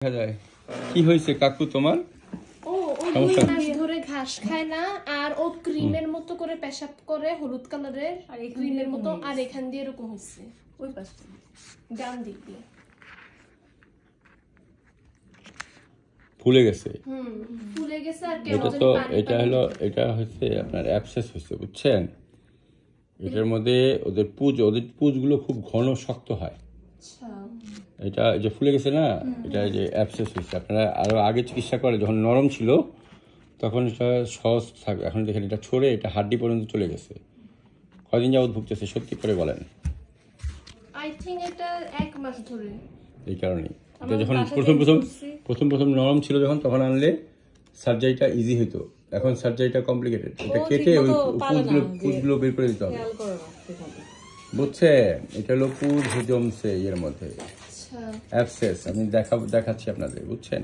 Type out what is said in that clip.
দেখা যায় কি হয়েছে কাকু তোমার? ও 2 মাস ধরে ঘাস খায় না, আর ও ক্রিমের মতো করে পেশাব করে, হলুদ কালারের আর এই ক্রিমের মতো, আর এখান দিয়ে এরকম হচ্ছে ওই পাশে ডান দিক দিয়ে ফুলে গেছে। ফুলে গেছে। আর এটা তো এটা হচ্ছে আপনার অ্যাবসেস হয়েছে, বুঝছেন? এটার মধ্যে ওদের পুজগুলো খুব ঘন শক্ত হয়। এটা যে ফুলে গেছে না, এটা যে অ্যাবসেস হয়েছে। আপনারা আরো আগে চিকিৎসা করে যখন নরম ছিল তখন এটা সহজ থাকে, এখন দেখেন এটা ছড়ে এটা হাড্ডি পর্যন্ত চলে গেছে। কদিন যাবত ভুগতেছে সত্যি করে বলেন? আই থিংক এটা 1 মাস ধরে। এই কারণেই এটা যখন প্রথম ওই নরম ছিল যখন তখন আনলে সার্জারিটা ইজি হতো, এখন সার্জারিটা কমপ্লিকেটেড। এটা কেটে ওই পুজগুলো বের করে দিতে হবে, বুঝছেন? এটা হলো পুজ জমছে এর মধ্যে অ্যাবসেস। আমি দেখাচ্ছি আপনাদের, বুঝছেন?